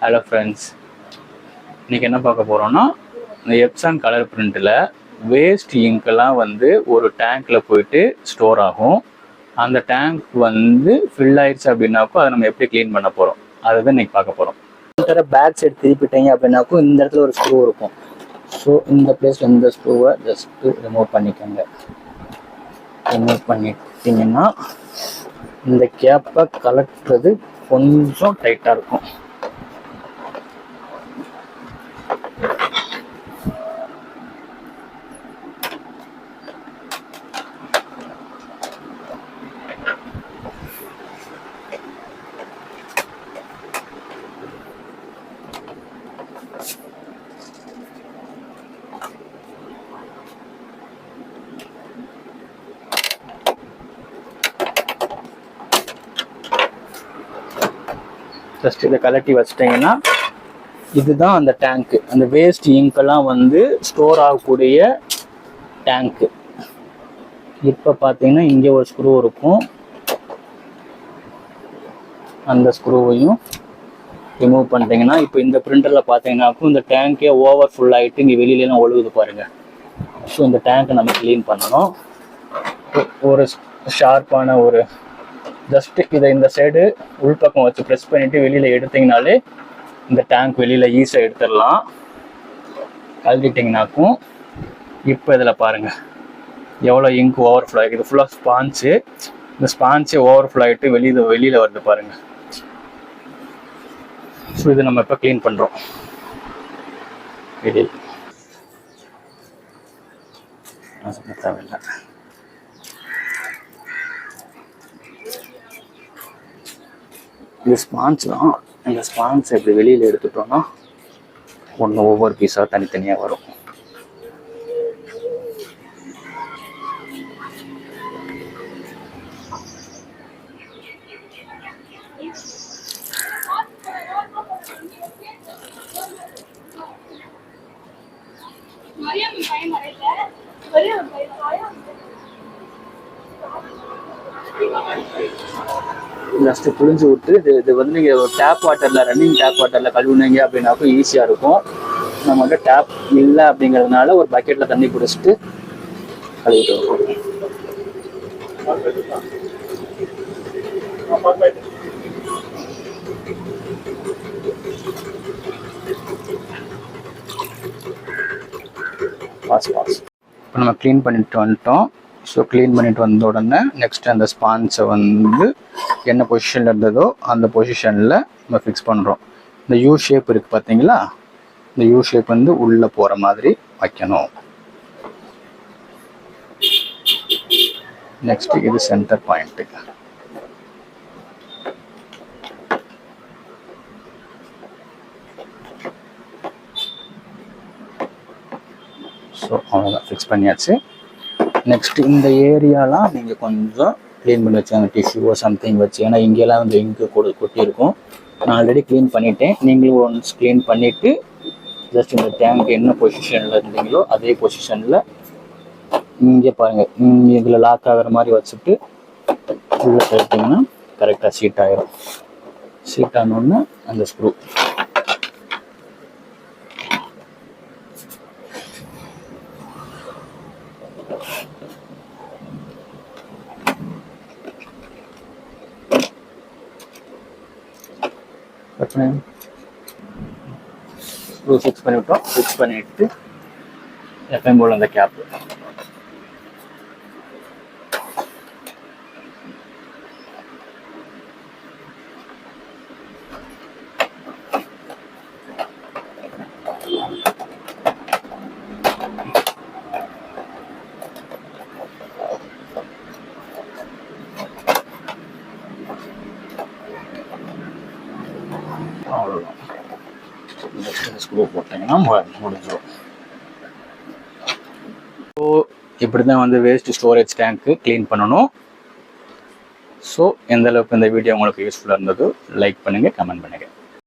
Hello friends, இன்றைக்கி என்ன பார்க்க போகிறோன்னா, இந்த எப்சான் கலர் பிரிண்ட்டில் வேஸ்ட் இங்கெல்லாம் வந்து ஒரு டேங்க்கில் போயிட்டு ஸ்டோர் ஆகும். அந்த டேங்க் வந்து ஃபில் ஆயிடுச்சு அப்படின்னாக்கோ அதை நம்ம எப்படி க்ளீன் பண்ண போகிறோம், அதை தான் இன்றைக்கி பார்க்க போகிறோம். பேக் சைடு திருப்பிட்டீங்க அப்படின்னாக்கோ இந்த இடத்துல ஒரு ஸ்க்ரூ இருக்கும். ஸோ இந்த பிளேஸில் இந்த ஸ்க்ரூவை ஜஸ்ட்டு ரிமூவ் பண்ணிக்கோங்க. ரிமூவ் பண்ணிட்டீங்கன்னா இந்த கேப்பை கலட்டுறது கொஞ்சம் டைட்டாக இருக்கும். ஜஸ்ட் இதை கலட்டி வச்சிட்டிங்கன்னா இதுதான் அந்த டேங்க்கு. அந்த வேஸ்ட் இங்கெல்லாம் வந்து ஸ்டோர் ஆகக்கூடிய டேங்க்கு. இப்போ பார்த்தீங்கன்னா இங்கே ஒரு ஸ்க்ரூ இருக்கும். அந்த ஸ்க்ரூவையும் ரிமூவ் பண்ணிட்டீங்கன்னா இப்போ இந்த பிரிண்டரில் பார்த்தீங்கன்னாக்கும் இந்த டேங்கே ஓவர் ஃபுல் ஆகிட்டு இங்கே வெளியிலலாம் ஒழுகுது பாருங்கள். ஸோ இந்த டேங்கை நம்ம க்ளீன் பண்ணணும். ஒரு ஷார்ப்பான ஒரு ஜஸ்ட் இதை இந்த சைடு உள்பக்கம் வச்சு ப்ரெஸ் பண்ணிவிட்டு வெளியில் எடுத்திங்கனாலே இந்த டேங்க் வெளியில் ஈஸியாக எடுத்துடலாம். கழட்டிட்டிங்கனாக்கும் இப்போ இதில் பாருங்கள் எவ்வளோ இங்க் ஓவர் ஃப்ளோ ஆகிது. ஃபுல்லாக ஸ்பான்ச்சு. இந்த ஸ்பான்ச்சே ஓவர் ஃப்ளோ ஆகிட்டு வெளியில் வருது பாருங்கள். ஸோ இது நம்ம இப்போ க்ளீன் பண்ணுறோம். வெளியில் தேவையில்லை. இது ஸ்பான்ஸ் தான். இந்த ஸ்பான்ஸ் எப்படி வெளியில் எடுத்துட்டோம்னா ஒன்று ஒவ்வொரு பீஸாக தனித்தனியாக வரும். ஜஸ்ட்டு புழிஞ்சு விட்டு இது வந்து நீங்கள் டேப் வாட்டரில் ரன்னிங் டேப் வாட்டரில் கழுவுனீங்க அப்படின்னாக்கும் ஈஸியாக இருக்கும். நம்மகிட்ட டேப் இல்லை அப்படிங்கிறதுனால ஒரு பக்கெட்டில் தண்ணி பிடிச்சிட்டு கழுவிட்டு வரும். இப்போ நம்ம க்ளீன் பண்ணிட்டு வந்துட்டோம். ஸோ க்ளீன் பண்ணிட்டு வந்த உடனே நெக்ஸ்ட் அந்த ஸ்பான்ஸை வந்து என்ன பொசிஷனில் இருந்ததோ அந்த பொசிஷனில் நம்ம ஃபிக்ஸ் பண்ணுறோம். இந்த யூ ஷேப் இருக்குது பார்த்தீங்களா, இந்த யூ ஷேப் வந்து உள்ளே போகிற மாதிரி வைக்கணும். நெக்ஸ்ட் இது சென்டர் பாயிண்ட்டு. ஸோ அவ்வளோதான், ஃபிக்ஸ் பண்ணியாச்சு. நெக்ஸ்ட் இந்த ஏரியாலாம் நீங்கள் கொஞ்சம் க்ளீன் பண்ணி வச்சாங்க, டிஷ்யூவோ சம்திங் வச்சு. ஏன்னா இங்கெல்லாம் வந்து இங்கு கொட்டியிருக்கும். நான் ஆல்ரெடி க்ளீன் பண்ணிட்டேன். நீங்களும் ஒன்ஸ் க்ளீன் பண்ணிவிட்டு ஜஸ்ட் இந்த டேங்க் என்ன பொசிஷனில் இருந்தீங்களோ அதே பொசிஷனில் இங்கே பாருங்கள், இதில் லாக் ஆகிற மாதிரி வச்சுட்டு உள்ளே எடுத்திங்கன்னா கரெக்டாக சீட் ஆகிரும். சீட் ஆனோடனே அந்த ஸ்க்ரூ ஸ்க்ரூ ஃபிக்ஸ் பண்ணிவிட்டோம். ஃபிக்ஸ் பண்ணிவிட்டு எப்பயும் போல் அந்த கேப்பு அவ்வளோதான். ஸ்க்ரூ போட்டிங்கன்னா முடிஞ்சிடும். ஸோ இப்படி தான் வந்து வேஸ்ட் ஸ்டோரேஜ் டேங்க்கு க்ளீன் பண்ணணும். ஸோ எந்த அளவுக்கு இந்த வீடியோ உங்களுக்கு யூஸ்ஃபுல்லாக இருந்ததோ லைக் பண்ணுங்கள், கமெண்ட் பண்ணுங்கள்.